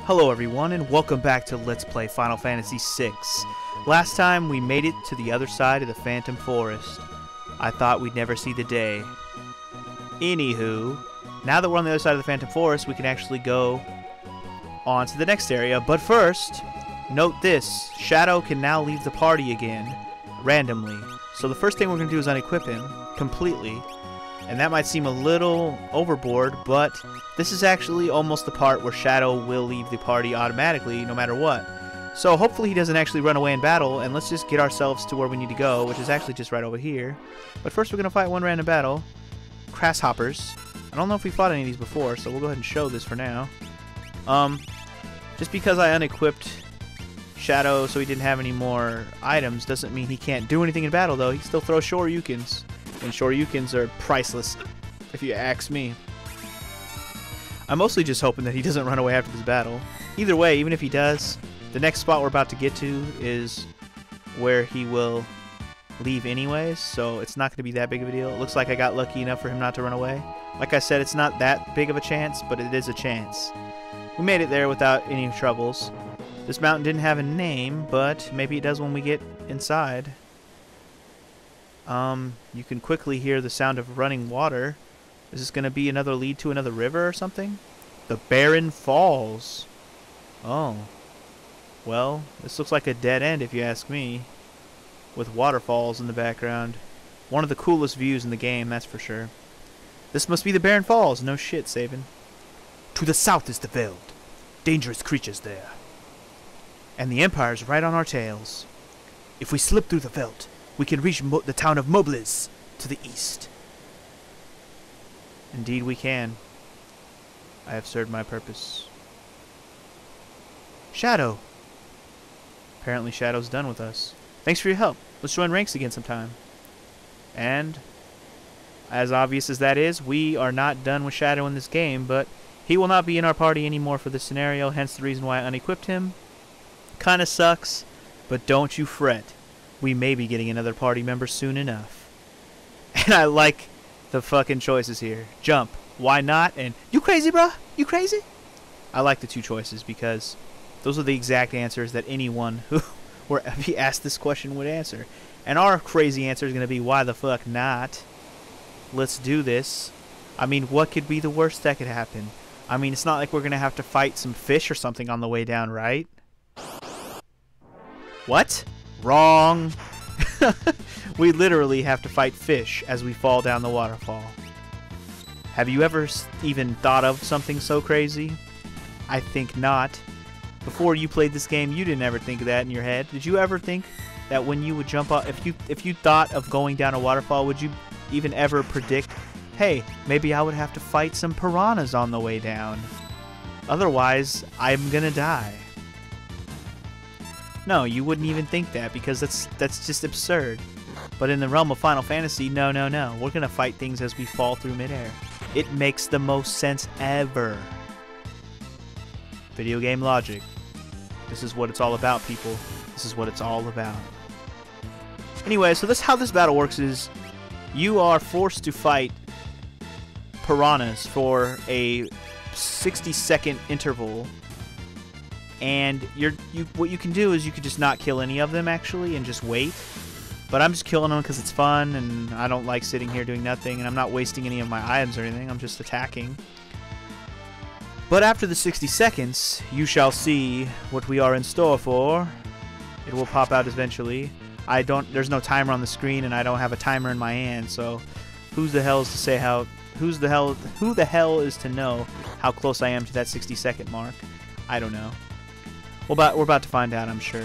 Hello everyone, and welcome back to Let's Play Final Fantasy VI. Last time we made it to the other side of the Phantom Forest. I thought we'd never see the day. Anywho, now that we're on the other side of the Phantom Forest, we can actually go on to the next area. But first, note this, Shadow can now leave the party again, randomly. So the first thing we're going to do is unequip him, completely. And that might seem a little overboard, but this is actually almost the part where Shadow will leave the party automatically, no matter what. So hopefully he doesn't actually run away in battle, and let's just get ourselves to where we need to go, which is actually just right over here. But first we're going to fight one random battle. Grasshoppers. I don't know if we fought any of these before, so we'll go ahead and show this for now. Just because I unequipped Shadow so he didn't have any more items doesn't mean he can't do anything in battle, though. He can still throw Shoryukens. And Shoryukens are priceless, if you ask me. I'm mostly just hoping that he doesn't run away after this battle. Either way, even if he does, the next spot we're about to get to is where he will leave anyways, so it's not going to be that big of a deal. It looks like I got lucky enough for him not to run away. Like I said, it's not that big of a chance, but it is a chance. We made it there without any troubles. This mountain didn't have a name, but maybe it does when we get inside. You can quickly hear the sound of running water. Is this going to be another lead to another river or something? The Barren Falls. Oh. Well, this looks like a dead end if you ask me. With waterfalls in the background. One of the coolest views in the game, that's for sure. This must be the Barren Falls. No shit, Sabin. To the south is the Veldt. Dangerous creatures there. And the Empire's right on our tails. If we slip through the Veldt, we can reach the town of Maltese to the east. Indeed we can. I have served my purpose. Shadow! Apparently Shadow's done with us. Thanks for your help. Let's join ranks again sometime. And, as obvious as that is, we are not done with Shadow in this game, but he will not be in our party anymore for this scenario, hence the reason why I unequipped him. Kinda sucks, but don't you fret. We may be getting another party member soon enough. And I like the fucking choices here. Jump. Why not? And you crazy, bruh? You crazy? I like the two choices because those are the exact answers that anyone who were be asked this question would answer. And our crazy answer is going to be why the fuck not? Let's do this. I mean, what could be the worst that could happen? I mean, it's not like we're going to have to fight some fish or something on the way down, right? What? Wrong. We literally have to fight fish as we fall down the waterfall. Have you ever even thought of something so crazy? I think not. Before you played this game, you didn't ever think of that in your head. Did you ever think that when you would jump off, if you thought of going down a waterfall, would you even ever predict, hey, maybe I would have to fight some piranhas on the way down? Otherwise, I'm gonna die. No, you wouldn't even think that because that's just absurd. But in the realm of Final Fantasy, no. We're going to fight things as we fall through midair. It makes the most sense ever. Video game logic. This is what it's all about, people. This is what it's all about. Anyway, so how this battle works is you are forced to fight piranhas for a 60-second interval. And what you can do is you could just not kill any of them, actually, and just wait. But I'm just killing them because it's fun, and I don't like sitting here doing nothing, and I'm not wasting any of my items or anything. I'm just attacking. But after the 60 seconds, you shall see what we are in store for. It will pop out eventually. There's no timer on the screen, and I don't have a timer in my hand, so who the hell is to know how close I am to that 60-second mark? I don't know. We're about to find out, I'm sure.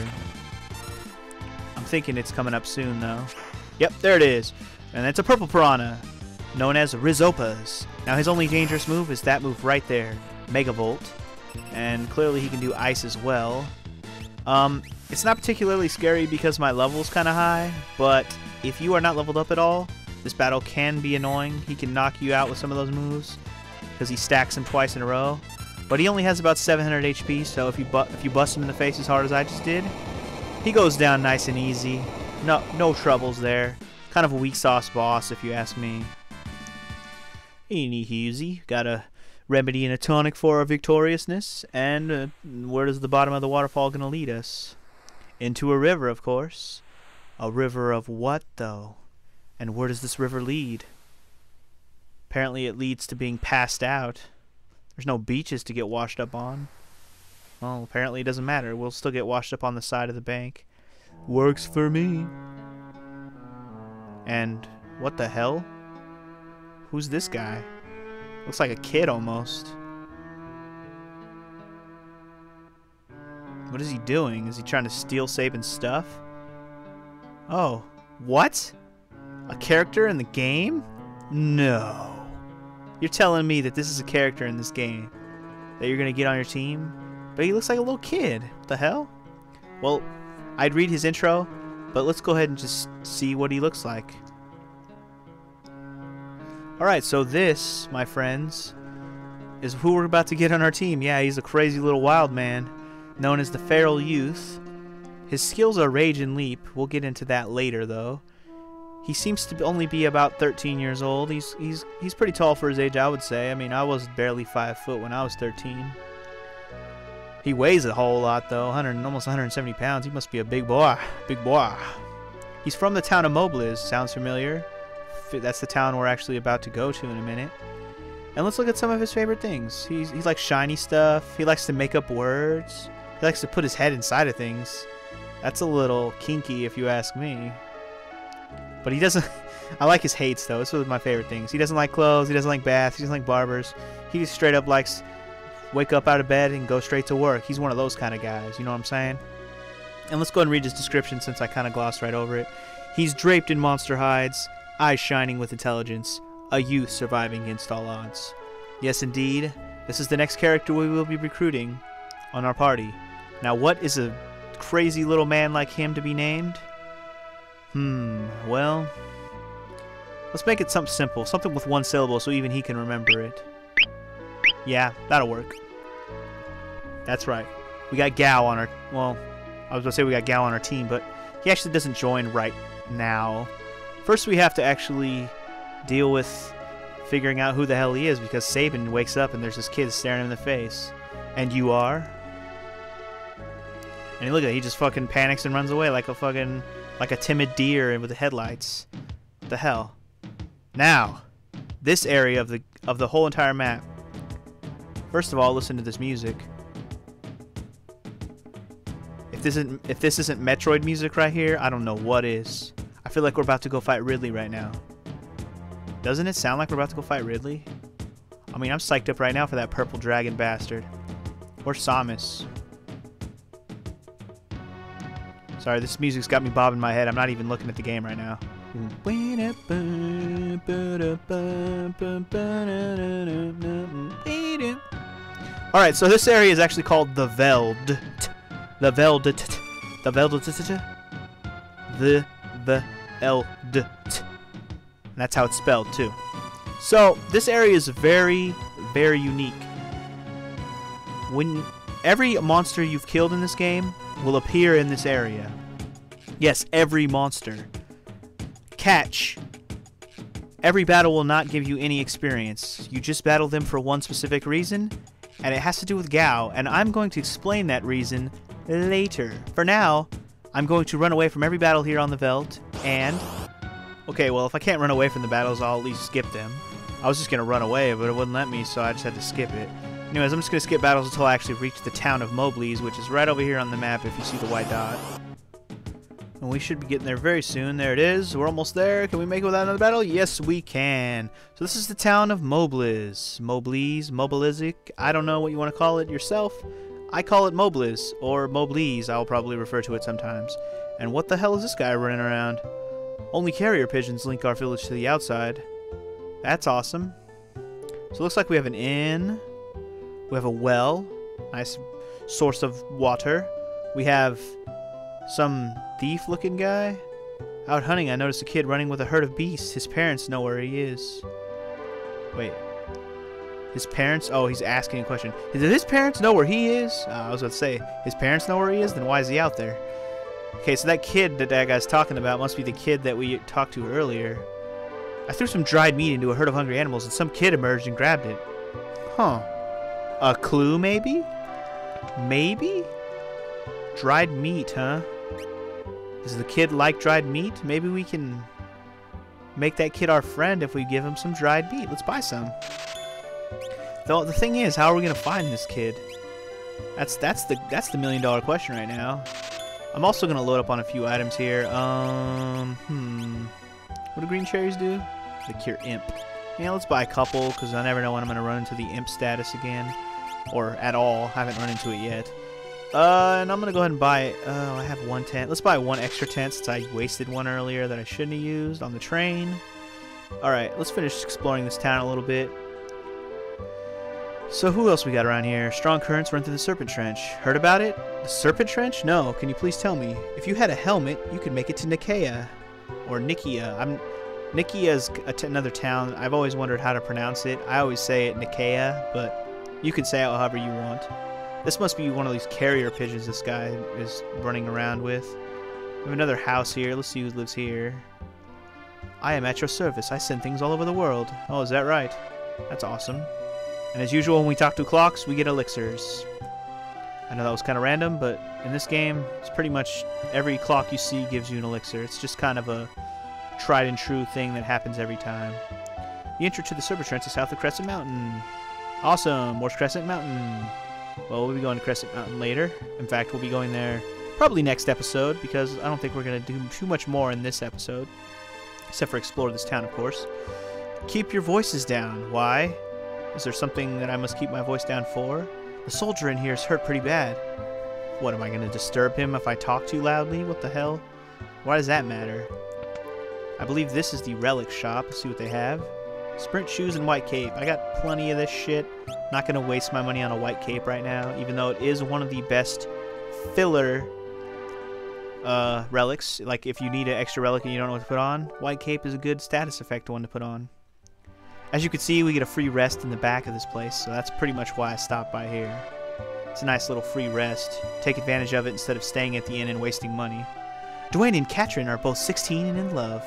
I'm thinking it's coming up soon, though. Yep, there it is. And it's a purple piranha, known as Risopas. Now, his only dangerous move is that move right there, Mega Volt. And clearly he can do ice as well. It's not particularly scary because my level's kind of high, but if you are not leveled up at all, this battle can be annoying. He can knock you out with some of those moves because he stacks them twice in a row. But he only has about 700 HP, so if you bust him in the face as hard as I just did, he goes down nice and easy. No troubles there. Kind of a weak sauce boss, if you ask me. Anywho, gotta remedy and a tonic for our victoriousness. And where is the bottom of the waterfall going to lead us? Into a river, of course. A river of what, though? And where does this river lead? Apparently it leads to being passed out. There's no beaches to get washed up on. Well, apparently it doesn't matter. We'll still get washed up on the side of the bank. Works for me. And what the hell? Who's this guy? Looks like a kid almost. What is he doing? Is he trying to steal Saban's stuff? Oh, what? A character in the game? No. You're telling me that this is a character in this game that you're gonna get on your team? But he looks like a little kid. What the hell? Well, I'd read his intro, but let's go ahead and just see what he looks like. Alright, so this, my friends, is who we're about to get on our team. Yeah, he's a crazy little wild man, known as the Feral Youth. His skills are Rage and Leap. We'll get into that later, though. He seems to only be about 13 years old. He's pretty tall for his age, I would say. I mean, I was barely 5 foot when I was 13. He weighs a whole lot, though, almost 170 pounds. He must be a big boy. Big boy. He's from the town of Maltese. Sounds familiar? That's the town we're actually about to go to in a minute. And let's look at some of his favorite things. He likes shiny stuff. He likes to make up words. He likes to put his head inside of things. That's a little kinky, if you ask me. But he doesn't... I like his hates, though. This was my favorite things. He doesn't like clothes. He doesn't like baths. He doesn't like barbers. He just straight up likes wake up out of bed and go straight to work. He's one of those kind of guys. You know what I'm saying? And let's go ahead and read his description since I kind of glossed right over it. He's draped in monster hides, eyes shining with intelligence, a youth surviving against all odds. Yes, indeed. This is the next character we will be recruiting on our party. Now, what is a crazy little man like him to be named? Well, let's make it something simple. Something with one syllable so even he can remember it. Yeah, that'll work. That's right. We got Gau on our... Well, I was going to say we got Gau on our team, but he actually doesn't join right now. First, we have to actually deal with figuring out who the hell he is, because Saban wakes up and there's this kid staring him in the face. And you are? And look at it, he just fucking panics and runs away like a fucking... like a timid deer with the headlights. What the hell? Now, this area of the whole entire map. First of all, listen to this music. If this isn't Metroid music right here, I don't know what is. I feel like we're about to go fight Ridley right now. Doesn't it sound like we're about to go fight Ridley? I mean, I'm psyched up right now for that purple dragon bastard. Or Samus. Sorry, this music's got me bobbing my head. I'm not even looking at the game right now. Alright, so this area is actually called the Veldt. The Veldt. The Veldt. The Veldt. And that's how it's spelled, too. So, this area is very, very unique. When every monster you've killed in this game will appear in this area. Yes, every monster. Catch. Every battle will not give you any experience. You just battle them for one specific reason, and it has to do with Gau, and I'm going to explain that reason later. For now, I'm going to run away from every battle here on the Veldt, and... Okay, well, if I can't run away from the battles, I'll at least skip them. I was just going to run away, but it wouldn't let me, so I just had to skip it. Anyways, I'm just going to skip battles until I actually reach the town of Maltese, which is right over here on the map if you see the white dot. And we should be getting there very soon. There it is. We're almost there. Can we make it without another battle? Yes, we can. So this is the town of Maltese. Mobilizic. I don't know what you want to call it yourself. I call it Maltese, or Maltese. I'll probably refer to it sometimes. And what the hell is this guy running around? Only carrier pigeons link our village to the outside. That's awesome. So it looks like we have an inn. We have a well. Nice source of water. We have some thief-looking guy. Out hunting, I noticed a kid running with a herd of beasts. His parents know where he is. Wait. His parents? Oh, he's asking a question. Do his parents know where he is? I was about to say, his parents know where he is? Then why is he out there? Okay, so that kid that guy's talking about must be the kid that we talked to earlier. I threw some dried meat into a herd of hungry animals, and some kid emerged and grabbed it. Huh. A clue, maybe? Maybe? Dried meat, huh? Does the kid like dried meat? Maybe we can make that kid our friend if we give him some dried meat. Let's buy some. Though the thing is, how are we gonna find this kid? That's the $1 million question right now. I'm also gonna load up on a few items here. What do green cherries do? They cure imp. Yeah, let's buy a couple because I never know when I'm gonna run into the imp status again, or at all. I haven't run into it yet. And I'm gonna go ahead and buy. Oh, I have one tent. Let's buy one extra tent since I wasted one earlier that I shouldn't have used on the train. All right, let's finish exploring this town a little bit. So who else we got around here? Strong currents run through the Serpent Trench. Heard about it? The Serpent Trench? No. Can you please tell me? If you had a helmet, you could make it to Nicaea. Or Nicaea. Nicaea's another town. I've always wondered how to pronounce it. I always say it Nicaea, but you can say it however you want. This must be one of these carrier pigeons this guy is running around with. We have another house here. Let's see who lives here. I am at your service. I send things all over the world. Oh, is that right? That's awesome. And as usual, when we talk to clocks, we get elixirs. I know that was kind of random, but in this game, it's pretty much every clock you see gives you an elixir. It's just kind of a tried and true thing that happens every time. The entry to the Serpent Trench is south of Crescent Mountain. Awesome! More Crescent Mountain. Well, we'll be going to Crescent Mountain later. In fact, we'll be going there probably next episode, because I don't think we're going to do too much more in this episode. Except for explore this town, of course. Keep your voices down. Why? Is there something that I must keep my voice down for? The soldier in here is hurt pretty bad. What, am I going to disturb him if I talk too loudly? What the hell? Why does that matter? I believe this is the relic shop. Let's see what they have. Sprint shoes and white cape. I got plenty of this shit. Not going to waste my money on a white cape right now, even though it is one of the best filler relics. Like, if you need an extra relic and you don't know what to put on, white cape is a good status effect one to put on. As you can see, we get a free rest in the back of this place, so that's pretty much why I stopped by here. It's a nice little free rest. Take advantage of it instead of staying at the inn and wasting money. Dwayne and Katrin are both 16 and in love.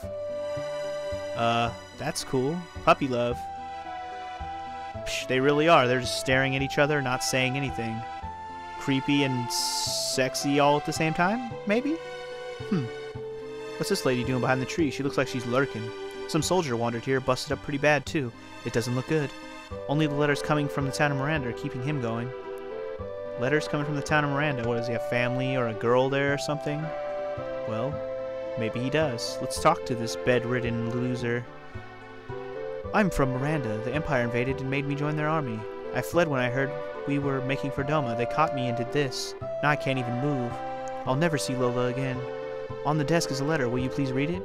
That's cool. Puppy love. Psh, they really are. They're just staring at each other, not saying anything. Creepy and sexy all at the same time, maybe? What's this lady doing behind the tree? She looks like she's lurking. Some soldier wandered here, busted up pretty bad too. It doesn't look good. Only the letters coming from the town of Miranda are keeping him going. Letters coming from the town of Miranda. What, does he have family or a girl there or something? Well, maybe he does. Let's talk to this bedridden loser. I'm from Miranda. The Empire invaded and made me join their army. I fled when I heard we were making for Doma. They caught me and did this. Now I can't even move. I'll never see Lola again. On the desk is a letter. Will you please read it?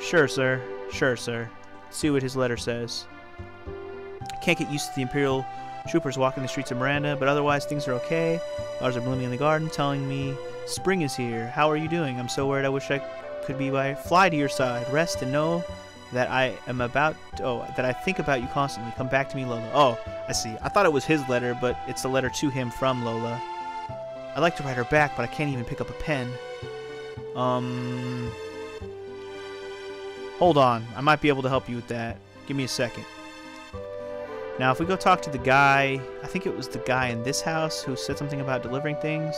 Sure, sir. Sure, sir. Let's see what his letter says. I can't get used to the Imperial troopers walking the streets of Miranda, but otherwise things are okay. Flowers are blooming in the garden, telling me spring is here. How are you doing? I'm so worried I wish I could be by. Fly to your side. Rest and know that I am about... that I think about you constantly. Come back to me, Lola. Oh, I see. I thought it was his letter, but it's a letter to him from Lola. I'd like to write her back, but I can't even pick up a pen. Hold on. I might be able to help you with that. Give me a second. Now, if we go talk to the guy... I think it was the guy in this house who said something about delivering things.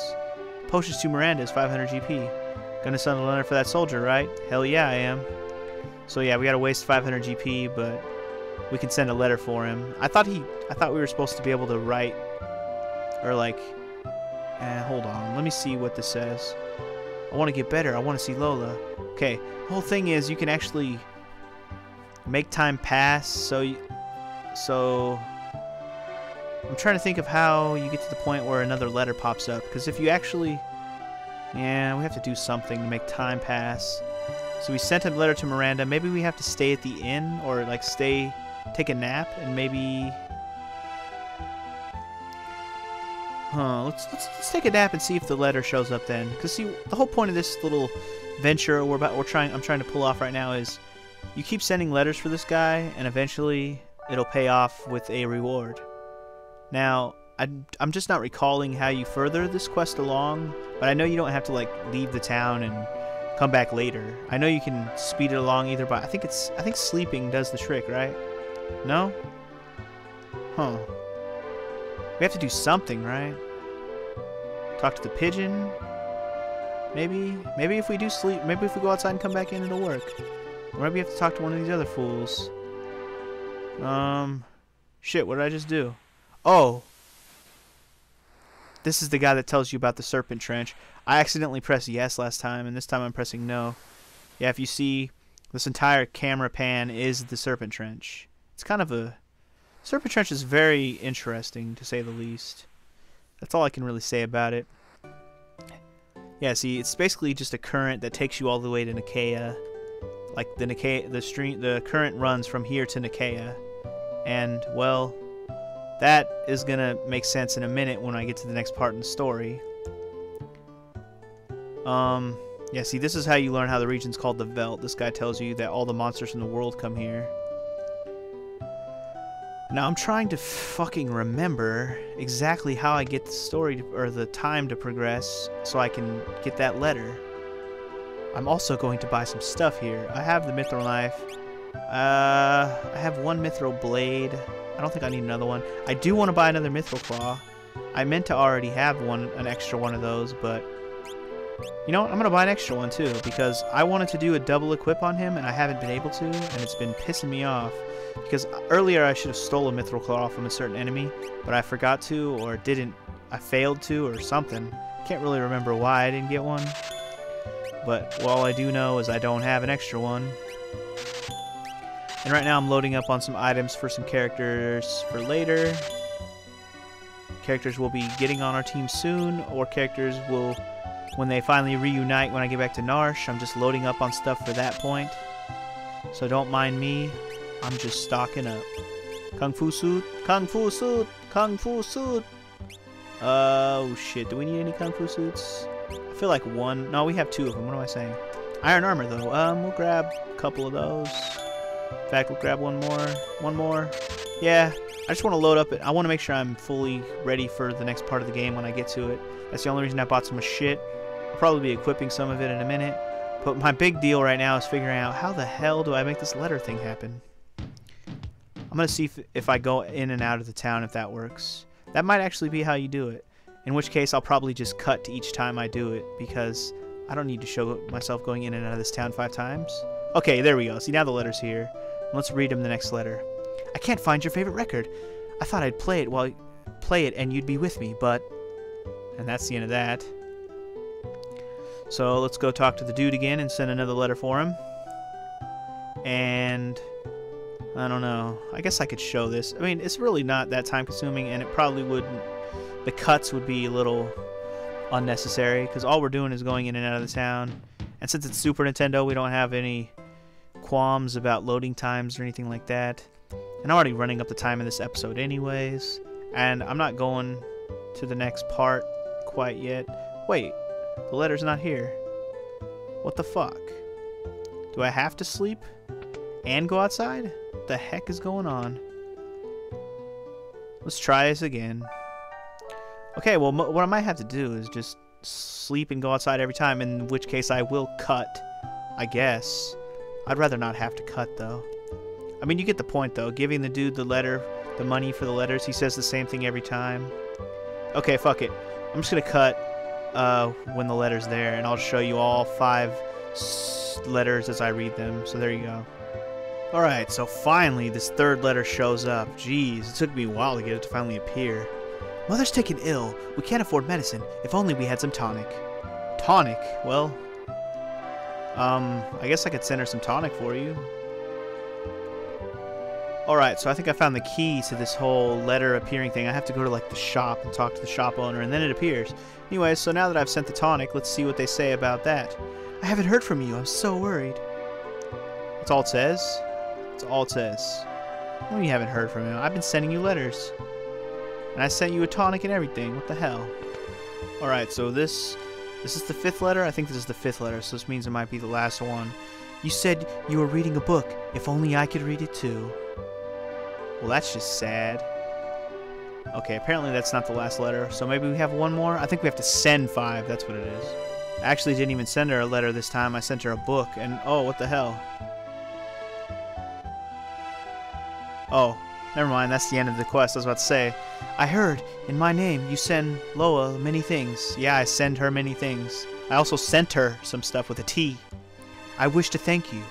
Potions to Miranda is 500 GP. Gonna send a letter for that soldier, right? Hell yeah, I am. So yeah, we gotta waste 500 GP, but we can send a letter for him. I thought we were supposed to be able to write... Or like... hold on. Let me see what this says. I want to get better. I want to see Lola. Okay. The whole thing is you can actually make time pass. So I'm trying to think of how you get to the point where another letter pops up. Because if you actually... Yeah, we have to do something to make time pass. So we sent a letter to Miranda. Maybe we have to stay at the inn or like take a nap and maybe... Let's take a nap and see if the letter shows up then. Because see, the whole point of this little venture I'm trying to pull off right now is you keep sending letters for this guy and eventually it'll pay off with a reward. Now, I'm just not recalling how you further this quest along, but I know you don't have to like leave the town and come back later. I know you can speed it along either by I think sleeping does the trick, right? No? Huh. We have to do something, right? Talk to the pigeon? Maybe? Maybe if we do sleep, maybe if we go outside and come back in, it'll work. Or maybe we have to talk to one of these other fools. Shit, what did I just do? Oh! This is the guy that tells you about the serpent trench. I accidentally pressed yes last time, and this time I'm pressing no. Yeah, if you see, this entire camera pan is the serpent trench. It's kind of a... Serpent trench is very interesting, to say the least. That's all I can really say about it. Yeah, see, it's basically just a current that takes you all the way to Nicaea. Like the current runs from here to Nicaea. And, well, that is gonna make sense in a minute when I get to the next part in the story. Yeah, see, this is how you learn how the region's called the Veldt. This guy tells you that all the monsters in the world come here. Now, I'm trying to fucking remember exactly how I get the story or the time to progress so I can get that letter. I'm also going to buy some stuff here. I have the mithril knife. I have one mithril blade. I don't think I need another one. I do want to buy another mithril claw. I meant to already have an extra one of those, but you know what? I'm going to buy an extra one too because I wanted to do a double equip on him and I haven't been able to, and it's been pissing me off. Because earlier I should have stole a mithril claw from a certain enemy, but I forgot to or didn't. I failed to or something. Can't really remember why I didn't get one. But all I do know is I don't have an extra one. And right now I'm loading up on some items for some characters for later. Characters will be getting on our team soon, or characters will, when they finally reunite when I get back to Narsh, I'm just loading up on stuff for that point. So don't mind me. I'm just stocking up. Kung Fu suit, Kung Fu suit, Kung Fu suit. Oh shit, do we need any Kung Fu suits? I feel like one. No, we have two of them. What am I saying? Iron armor though. We'll grab a couple of those. In fact, we'll grab one more. One more. Yeah, I just want to load up it. I want to make sure I'm fully ready for the next part of the game when I get to it. That's the only reason I bought so much shit. I'll probably be equipping some of it in a minute. But my big deal right now is figuring out how the hell do I make this letter thing happen. I'm going to see if I go in and out of the town if that works. That might actually be how you do it. In which case I'll probably just cut to each time I do it because I don't need to show myself going in and out of this town 5 times. Okay, there we go. See, now the letter's here. Let's read him the next letter. I can't find your favorite record. I thought I'd play it and you'd be with me, but... And that's the end of that. So let's go talk to the dude again and send another letter for him. And... I don't know. I guess I could show this. I mean, it's really not that time consuming, and it probably wouldn't... The cuts would be a little unnecessary, because all we're doing is going in and out of the town. And since it's Super Nintendo, we don't have any qualms about loading times or anything like that. And I'm already running up the time of this episode anyways. And I'm not going to the next part quite yet. Wait, the letter's not here. What the fuck? Do I have to sleep and go outside? What the heck is going on? Let's try this again. Okay, well, what I might have to do is just sleep and go outside every time, in which case I will cut, I guess. I'd rather not have to cut, though. I mean, you get the point, though. Giving the dude the letter, the money for the letters, he says the same thing every time. Okay, fuck it. I'm just gonna cut when the letter's there, and I'll show you all 5 letters as I read them. So there you go. Alright, so finally this third letter shows up. Jeez, it took me a while to get it to finally appear. Mother's taken ill. We can't afford medicine. If only we had some tonic. Tonic? Well, I guess I could send her some tonic for you. Alright, so I think I found the key to this whole letter appearing thing. I have to go to, like, the shop and talk to the shop owner, and then it appears. Anyway, so now that I've sent the tonic, let's see what they say about that. I haven't heard from you. I'm so worried. That's all it says? That's all it says. Well, you haven't heard from him. I've been sending you letters. And I sent you a tonic and everything. What the hell? Alright, so this is the 5th letter? I think this is the 5th letter, so this means it might be the last one. You said you were reading a book. If only I could read it too. Well, that's just sad. Okay, apparently that's not the last letter, so maybe we have one more? I think we have to send 5, that's what it is. I actually didn't even send her a letter this time. I sent her a book, and oh, what the hell? Oh, Never mind, that's the end of the quest. I was about to say, I heard, in my name, you send Loa many things. Yeah, I send her many things. I also sent her some stuff with a T. I wish to thank you.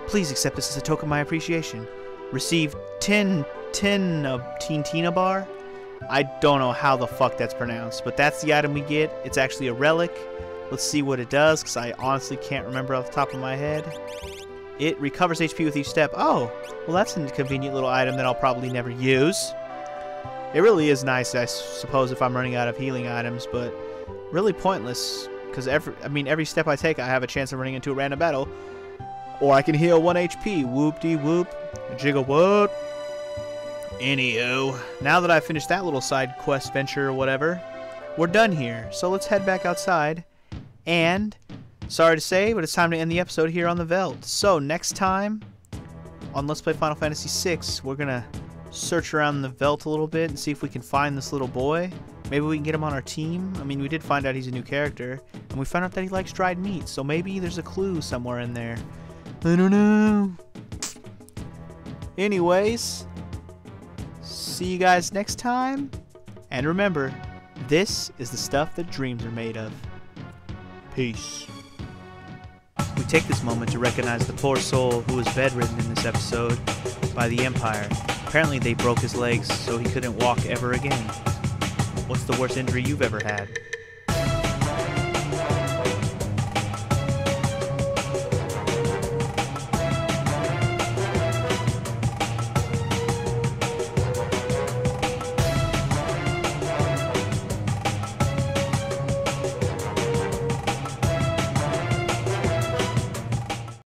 Please accept this as a token of my appreciation. Receive 10 Tina bar? I don't know how the fuck that's pronounced, but that's the item we get. It's actually a relic. Let's see what it does, because I honestly can't remember off the top of my head. It recovers HP with each step. Oh, well that's a convenient little item that I'll probably never use. It really is nice, I suppose, if I'm running out of healing items, but really pointless, because every step I take, I have a chance of running into a random battle. Or I can heal 1 HP. Whoop-de-whoop. Jiggle what? Anywho, now that I've finished that little side quest venture or whatever, we're done here. So let's head back outside. And, sorry to say, but it's time to end the episode here on the Veldt. So next time on Let's Play Final Fantasy VI, we're going to search around the Veldt a little bit and see if we can find this little boy. Maybe we can get him on our team. I mean, we did find out he's a new character. And we found out that he likes dried meat. So maybe there's a clue somewhere in there. I don't know. Anyways, see you guys next time. And remember, this is the stuff that dreams are made of. Peace. We take this moment to recognize the poor soul who was bedridden in this episode by the Empire. Apparently they broke his legs so he couldn't walk ever again. What's the worst injury you've ever had?